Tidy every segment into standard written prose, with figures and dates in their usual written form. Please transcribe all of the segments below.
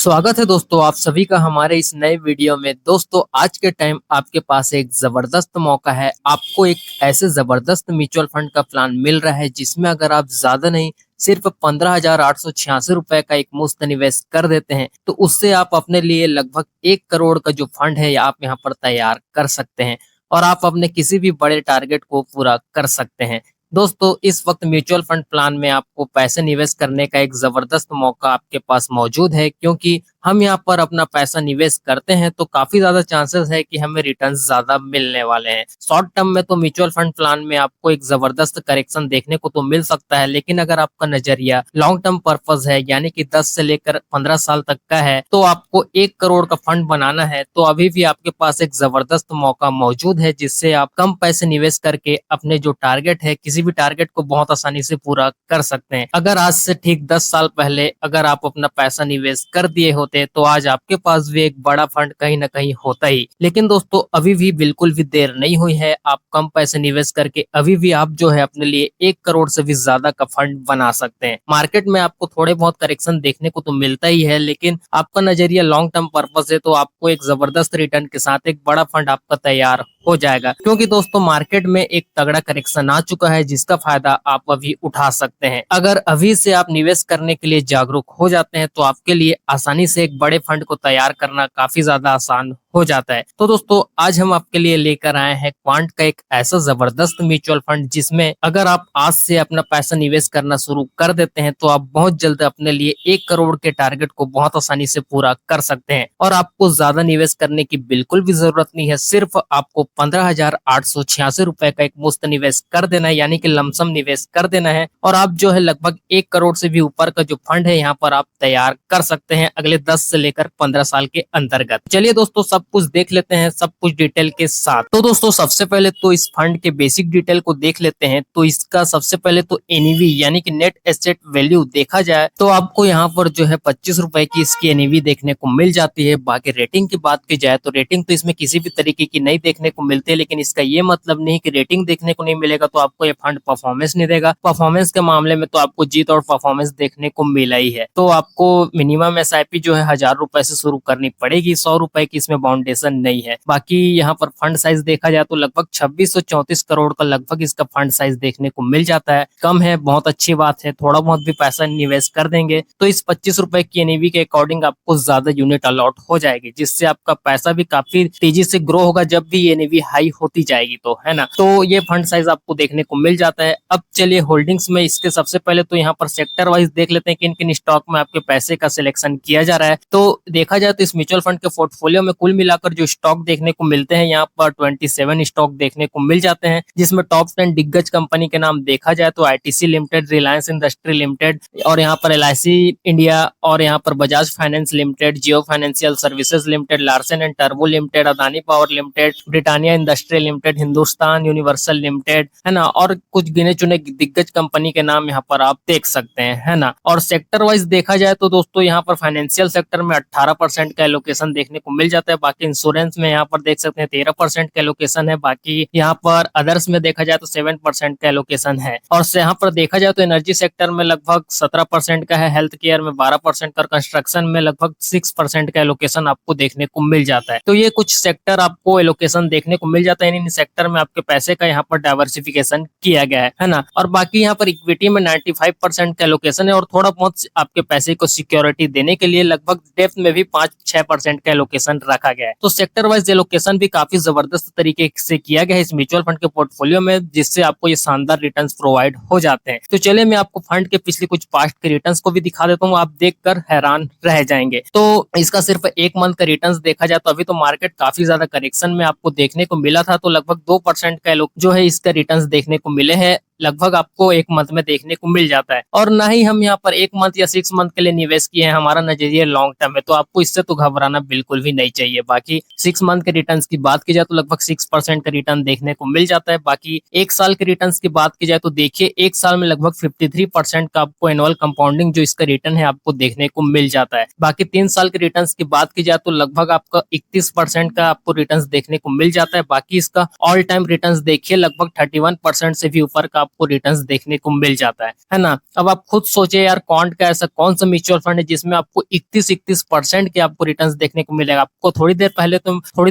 स्वागत है दोस्तों आप सभी का हमारे इस नए वीडियो में। दोस्तों आज के टाइम आपके पास एक जबरदस्त मौका है। आपको एक ऐसे जबरदस्त म्यूचुअल फंड का प्लान मिल रहा है जिसमें अगर आप ज्यादा नहीं सिर्फ 15,886 रुपए का एक मुफ्त निवेश कर देते हैं तो उससे आप अपने लिए लगभग 1 करोड़ का जो फंड है आप यहाँ पर तैयार कर सकते हैं और आप अपने किसी भी बड़े टारगेट को पूरा कर सकते हैं। दोस्तों इस वक्त म्यूचुअल फंड प्लान में आपको पैसे निवेश करने का एक जबरदस्त मौका आपके पास मौजूद है, क्योंकि हम यहाँ पर अपना पैसा निवेश करते हैं तो काफी ज्यादा चांसेस है कि हमें रिटर्न्स ज्यादा मिलने वाले हैं। शॉर्ट टर्म में तो म्यूचुअल फंड प्लान में आपको एक जबरदस्त करेक्शन देखने को तो मिल सकता है, लेकिन अगर आपका नजरिया लॉन्ग टर्म पर्पज है यानी कि 10 से लेकर 15 साल तक का है तो आपको 1 करोड़ का फंड बनाना है तो अभी भी आपके पास एक जबरदस्त मौका मौजूद है जिससे आप कम पैसे निवेश करके अपने जो टारगेट है किसी भी टारगेट को बहुत आसानी से पूरा कर सकते हैं। अगर आज से ठीक 10 साल पहले अगर आप अपना पैसा निवेश कर दिए होते तो आज आपके पास भी एक बड़ा फंड कहीं ना कहीं होता ही। लेकिन दोस्तों अभी भी बिल्कुल भी देर नहीं हुई है। आप कम पैसे निवेश करके अभी भी आप जो है अपने लिए 1 करोड़ से भी ज्यादा का फंड बना सकते हैं। मार्केट में आपको थोड़े बहुत करेक्शन देखने को तो मिलता ही है, लेकिन आपका नजरिया लॉन्ग टर्म पर्पज है तो आपको एक जबरदस्त रिटर्न के साथ एक बड़ा फंड आपका तैयार हो जाएगा, क्योंकि दोस्तों मार्केट में एक तगड़ा करेक्शन आ चुका है जिसका फायदा आप अभी उठा सकते हैं। अगर अभी से आप निवेश करने के लिए जागरूक हो जाते हैं तो आपके लिए आसानी से एक बड़े फंड को तैयार करना काफी ज्यादा आसान हो जाता है। तो दोस्तों आज हम आपके लिए लेकर आए हैं क्वांट का एक ऐसा जबरदस्त म्यूचुअल फंड जिसमें अगर आप आज से अपना पैसा निवेश करना शुरू कर देते हैं तो आप बहुत जल्द अपने लिए 1 करोड़ के टारगेट को बहुत आसानी से पूरा कर सकते हैं और आपको ज्यादा निवेश करने की बिल्कुल भी जरूरत नहीं है। सिर्फ आपको 15,886 रुपए का एक मुफ्त निवेश कर देना है, यानी कि लमसम निवेश कर देना है और आप जो है लगभग 1 करोड़ से भी ऊपर का जो फंड है यहाँ पर आप तैयार कर सकते हैं अगले 10 से लेकर 15 साल के अंतर्गत। चलिए दोस्तों सब कुछ देख लेते हैं, सब कुछ डिटेल के साथ। तो दोस्तों सबसे पहले तो इस फंड के बेसिक डिटेल को देख लेते हैं। तो इसका सबसे पहले तो एनईवी यानी कि नेट एसेट वैल्यू देखा जाए तो आपको यहाँ पर जो है 25 रुपए की इसकी एनईवी देखने को मिल जाती है। बाकी रेटिंग की बात की जाए तो रेटिंग तो इसमें किसी भी तरीके की नहीं देखने को मिलती है, लेकिन इसका ये मतलब नहीं कि रेटिंग देखने को नहीं मिलेगा तो आपको ये फंड परफॉर्मेंस नहीं देगा। परफॉर्मेंस के मामले में तो आपको जीत और परफॉर्मेंस देखने को मिला ही है। तो आपको मिनिमम एसआईपी जो है 1000 रुपए से शुरू करनी पड़ेगी। 100 रुपए की इसमें बाउंडेशन नहीं है। बाकी यहाँ पर फंड साइज देखा जाए तो लगभग 2634 करोड़ का लगभग इसका फंड साइज देखने को मिल जाता है। कम है, बहुत अच्छी बात है। थोड़ा बहुत भी पैसा निवेश कर देंगे तो इस 25 रुपए की एनईवी के अकॉर्डिंग आपको ज्यादा यूनिट अलॉट हो जाएगी, जिससे आपका पैसा भी काफी तेजी से ग्रो होगा जब भी एनईवी हाई होती जाएगी, तो है ना। तो ये फंड साइज आपको देखने को मिल जाता है। अब चलिए होल्डिंग्स में इसके सबसे पहले तो यहाँ पर सेक्टर वाइज देख लेते हैं किन किन स्टॉक में आपके पैसे का सिलेक्शन किया जा रहा है। तो देखा जाए तो इस म्यूचुअल फंड के पोर्टफोलियो में कुल मिलाकर जो स्टॉक देखने को मिलते हैं यहाँ पर 27 स्टॉक देखने को मिल जाते हैं, जिसमें टॉप 10 दिग्गज कंपनी के नाम देखा जाए तो ITC limited, Reliance industry limited और यहाँ पर एलआईसी इंडिया और यहाँ पर Bajaj finance limited, Jio financial services limited, Larsen and turbo limited, Adani power limited, Britannia industrial limited, Hindustan universal limited, है ना। और कुछ गिने चुने दिग्गज कंपनी के नाम यहाँ पर आप देख सकते हैं, है ना। और सेक्टर वाइज देखा जाए तो दोस्तों यहाँ पर फाइनेंशियल सेक्टर में 18% का एलोकेशन देखने को मिल जाता है। बाकी इंश्योरेंस में यहाँ पर देख सकते हैं 13% का एलोकेशन है। बाकी यहाँ पर अदर्स में देखा जाए तो 7% का एलोकेशन है। और यहाँ पर देखा जाए तो एनर्जी सेक्टर में लगभग 17% का है, हेल्थ केयर में 12% का, कंस्ट्रक्शन में लगभग 6% का एलोकेशन आपको देखने को मिल जाता है। तो ये कुछ सेक्टर आपको एलोकेशन देखने को मिल जाता है। इन सेक्टर में आपके पैसे का यहाँ पर डाइवर्सिफिकेशन किया गया है ना। और बाकी यहाँ पर इक्विटी में 95% का एलोकेशन है और थोड़ा बहुत आपके पैसे को सिक्योरिटी देने के लिए लगभग डेप्थ में भी 5-6% का एलोकेशन रखा गया है। तो सेक्टर वाइज एलोकेशन भी काफी जबरदस्त तरीके से किया गया है इस म्यूचुअल फंड के पोर्टफोलियो में, जिससे आपको ये शानदार रिटर्न्स प्रोवाइड हो जाते हैं। तो चलिए मैं आपको फंड के पिछले कुछ पास्ट के रिटर्न्स को भी दिखा देता हूँ, आप देखकर हैरान रह जाएंगे। तो इसका सिर्फ 1 मंथ का रिटर्न्स देखा जाए तो अभी तो मार्केट काफी ज्यादा करेक्शन में आपको देखने को मिला था, तो लगभग 2% का जो है इसका रिटर्न्स देखने को मिले हैं। लगभग आपको 1 मंथ में देखने को मिल जाता है। और ना ही हम यहाँ पर 1 मंथ या 6 मंथ के लिए निवेश किए हैं, हमारा नजरिया लॉन्ग टर्म है, तो आपको इससे तो घबराना बिल्कुल भी नहीं चाहिए। बाकी 6 मंथ के रिटर्न्स की बात की जाए तो लगभग 6% का रिटर्न देखने को मिल जाता है। बाकी 1 साल के रिटर्न्स की बात की जाए तो देखिए 1 साल में लगभग 53% का आपको एनुअल कंपाउंडिंग जो इसका रिटर्न है आपको देखने को मिल जाता है। बाकी 3 साल के रिटर्न्स की बात की जाए तो लगभग आपका 31% का आपको रिटर्न्स देखने को मिल जाता है। बाकी इसका ऑल टाइम रिटर्न्स देखिए लगभग 31% से भी ऊपर का आपको रिटर्न्स देखने को मिल जाता है ना। अब आप खुद सोचिए यार, क्वांट का ऐसा कौन सा म्यूचुअल फंड है जिसमें आपको 31% के आपको रिटर्न्स देखने को मिलेगा। आपको थोड़ी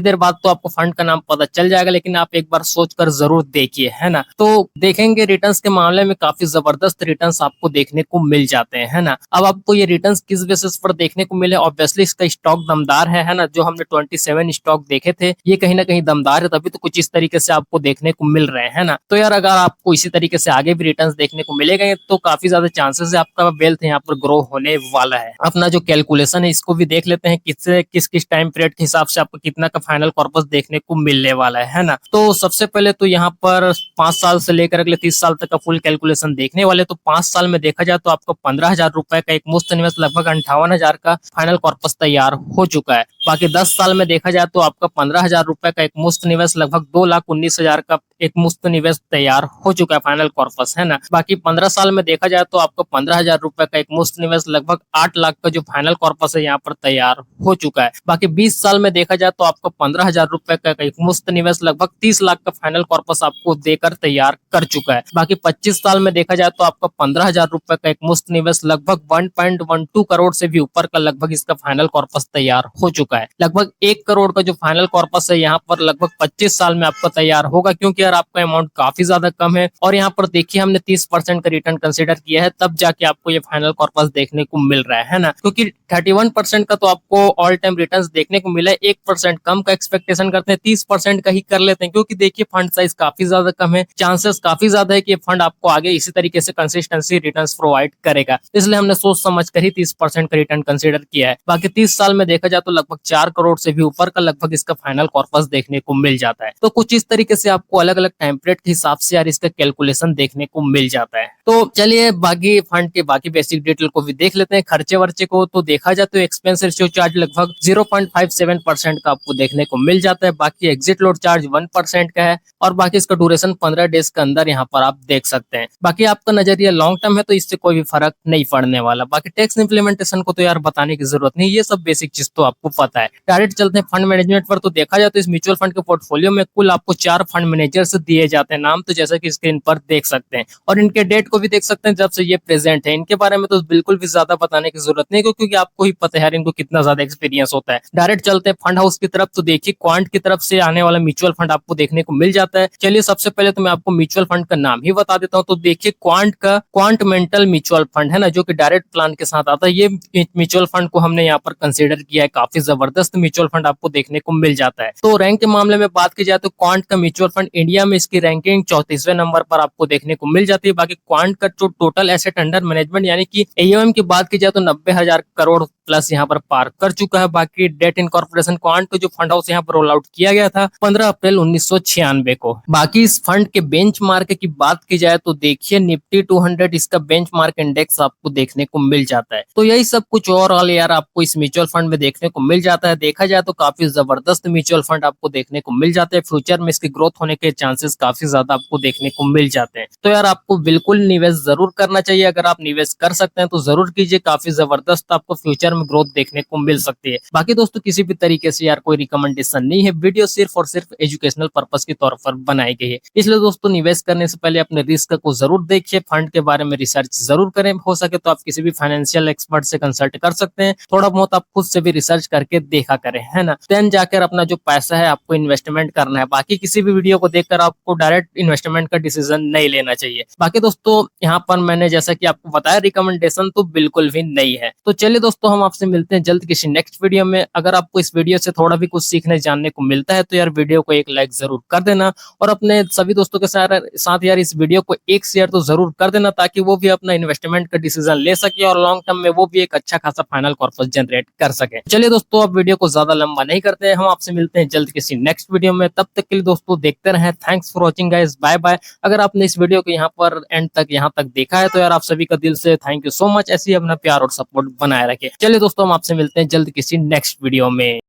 देर बाद तो आपको फंड का नाम पता चल जाएगा, लेकिन आप एक बार सोच कर जरूर देखिए, है ना। तो देखेंगे रिटर्न्स के मामले में काफी जबरदस्त रिटर्न्स आपको देखने को मिल जाते हैं, है ना। अब आपको ये रिटर्न्स किस बेसिस पर देखने को मिले, ऑब्वियसली इसका स्टॉक दमदार है ना। जो हमने 27 स्टॉक देखे थे, ये कहीं ना कहीं दमदार है, तभी तो कुछ इस तरीके से आपको देखने को मिल रहे हैं ना। तो यार अगर आपको इसी तरीके से आगे भी रिटर्न्स देखने को मिलेगा तो काफी ज्यादा चांसेस है आपका वेल्थ यहाँ पर ग्रो होने वाला है। अपना जो कैलकुलेशन है इसको भी देख लेते हैं, किस किस टाइम पीरियड के हिसाब से आपको कितना का फाइनल कॉर्पस देखने को मिलने वाला है ना। तो सबसे पहले तो यहाँ पर 5 साल से लेकर अगले 30 साल तक का फुल कैलकुलेशन देखने वाले। तो 5 साल में देखा जाए तो आपको 15,000 रुपए का एक मुफ्त निवेश लगभग 58,000 का फाइनल कॉर्पस तैयार हो चुका है। बाकी 10 साल में देखा जाए तो आपका 15,000 रुपए का एक मुफ्त निवेश लगभग 2,19,000 का एक मुफ्त निवेश तैयार हो चुका है फाइनल कॉर्पस, है ना। बाकी 15 साल में देखा जाए तो आपको 15,000 रुपए का एक मुफ्त निवेश लगभग 8 लाख का जो फाइनल कॉर्पस है यहाँ पर तैयार हो चुका है। बाकी 20 साल में देखा जाए तो आपको 15,000 रुपए का एक मुफ्त निवेश लगभग 30 लाख का फाइनल कॉर्पस आपको देकर तैयार कर चुका है। बाकी 25 साल में देखा जाए तो आपका 15,000 रुपए का एक मुफ्त निवेश लगभग 1.12 करोड़ से भी ऊपर का लगभग इसका फाइनल कॉर्पस तैयार हो चुका है। लगभग 1 करोड़ का जो फाइनल कॉर्पस है यहाँ पर लगभग 25 साल में आपका तैयार होगा, क्योंकि यार आपका अमाउंट काफी ज्यादा कम है। और यहाँ पर देखिए हमने 30% का रिटर्न कंसिडर किया है, तब जाके आपको ये फाइनल कॉर्पस देखने को मिल रहा है ना। क्योंकि 31% का तो आपको ऑल टाइम रिटर्न देखने को मिला है, 1% कम का एक्सपेक्टेशन करते हैं, 30% का ही कर लेते हैं। क्योंकि देखिए फंड साइज काफी ज्यादा कम है, चांसेस काफी ज्यादा है कि फंड आपको आगे इसी तरीके से कंसिस्टेंसी रिटर्न्स प्रोवाइड करेगा, इसलिए हमने सोच समझ कर ही 30% का रिटर्न कंसिडर किया है। बाकी 30 साल में देखा जाए तो लगभग 4 करोड़ से भी ऊपर का लगभग इसका फाइनल कॉर्पस देखने को मिल जाता है। तो कुछ इस तरीके से आपको अलग अलग टाइम पीरियड के हिसाब से यार इसका कैलकुलेशन देखने को मिल जाता है। तो चलिए बाकी फंड के बाकी बेसिक डिटेल को भी देख लेते हैं। खर्चे वर्चे को तो देखा जाए तो एक्सपेंस रेशियो चार्ज लगभग 0.57% का आपको देखने को मिल जाता है। बाकी एग्जिट लोड चार्ज 1% का है, और बाकी इसका ड्यूरेशन 15 डेज के अंदर यहाँ पर आप देख सकते हैं। बाकी आपका नजरिया लॉन्ग टर्म है तो इससे कोई भी फर्क नहीं पड़ने वाला। बाकी टैक्स इंप्लीमेंटेशन को तो यार बताने की जरूरत नहीं, ये सब बेसिक चीज तो आपको पता है। डायरेक्ट चलते हैं फंड मैनेजमेंट पर। तो देखा जाए तो इस म्यूचुअल फंड के पोर्टफोलियो में कुल आपको 4 फंड मैनेजर्स दिए जाते हैं, नाम तो जैसा कि स्क्रीन पर देख सकते हैं, और इनके डेट को भी देख सकते हैं जब से ये प्रेजेंट है। इनके बारे में तो बिल्कुल भी ज्यादा बताने की जरूरत नहीं, क्योंकि आपको ही पता है यार इनको कितना ज्यादा एक्सपीरियंस होता है। डायरेक्ट चलते हैं फंड हाउस की तरफ। तो देखिए क्वांट की तरफ से आने वाला म्यूचुअल फंड आपको देखने को मिल जाता है। चलिए सबसे पहले तो मैं आपको म्यूचुअल फंड का नाम ही बता देता हूँ। तो देखिए क्वांट मेंटल म्यूचुअल फंड है ना, जो कि डायरेक्ट प्लान के साथ आता है। ये म्यूचुअल फंड को हमने यहाँ पर कंसिडर किया है, काफी जबरदस्त म्यूचुअल फंड आपको देखने को मिल जाता है। तो रैंक के मामले में बात की जाए तो क्वांट का म्यूचुअल फंड इंडिया में इसकी रैंकिंग 34वें नंबर पर आपको देखने को मिल जाती है। बाकी क्वांट का जो टोटल एसेट अंडर मैनेजमेंट यानी कि एयूएम की बात की जाए तो 90,000 करोड़ प्लस यहाँ पर पार कर चुका है। बाकी डेट इनकॉर्पोरेशन क्वांट को जो फंड हाउस यहाँ पर रोल आउट किया गया था 15 अप्रैल 1996 को। बाकी इस फंड के बेंचमार्क की बात की जाए तो देखिए निफ्टी 200 इसका बेंचमार्क इंडेक्स आपको देखने को मिल जाता है। तो यही सब कुछ ओवरऑल यार आपको इस म्यूचुअल फंड में देखने को मिल जाता है। देखा जाए तो काफी जबरदस्त म्यूचुअल फंड आपको देखने को मिल जाते हैं। फ्यूचर में इसकी ग्रोथ होने के चांसेस काफी ज्यादा आपको देखने को मिल जाते हैं। तो यार आपको बिल्कुल निवेश जरूर करना चाहिए। अगर आप निवेश कर सकते हैं तो जरूर कीजिए, काफी जबरदस्त आपको फ्यूचर में ग्रोथ देखने को मिल सकती है। बाकी दोस्तों किसी भी तरीके से यार कोई रिकमेंडेशन नहीं है, वीडियो सिर्फ और सिर्फ एजुकेशनल पर्पस के तौर पर बनाई गई है। इसलिए दोस्तों निवेश करने से पहले अपने रिस्क को जरूर देखिए, फंड के बारे में रिसर्च जरूर करें। हो सके तो आप किसी भी फाइनेंशियल एक्सपर्ट से कंसल्ट कर सकते हैं। थोड़ा बहुत आप खुद से भी रिसर्च करके देखा करें, है ना। देन जाकर अपना जो पैसा है आपको इन्वेस्टमेंट करना है। बाकी किसी भी वीडियो को देखकर आपको डायरेक्ट इन्वेस्टमेंट का डिसीजन नहीं लेना चाहिए। बाकी दोस्तों यहाँ पर मैंने जैसा कि आपको बताया रिकमेंडेशन तो बिल्कुल भी नहीं है। तो चलिए दोस्तों हम आपसे मिलते हैं जल्द किसी नेक्स्ट वीडियो में। अगर आपको इस वीडियो से थोड़ा भी कुछ सीखने जानने को मिलता है तो यार वीडियो को एक लाइक जरूर कर देना, और अपने सभी दोस्तों के साथ यार इस वीडियो को एक शेयर तो जरूर कर देना, ताकि वो भी अपना इन्वेस्टमेंट का डिसीजन ले सके और लॉन्ग टर्म में वो भी एक अच्छा खासा फाइनल कॉर्पस जनरेट कर सके। चलिए दोस्तों अब वीडियो को ज्यादा लंबा नहीं करते हैं, हम आपसे मिलते हैं जल्द किसी नेक्स्ट वीडियो में। तब तक के लिए दोस्तों देखते रहें। Thanks for watching guys, bye bye. अगर आपने इस वीडियो को यहाँ पर एंड तक यहाँ तक देखा है तो यार आप सभी का दिल से थैंक यू सो मच। ऐसे ही अपना प्यार और सपोर्ट बनाए रखे। चलिए दोस्तों हम आपसे मिलते हैं जल्द किसी नेक्स्ट वीडियो में।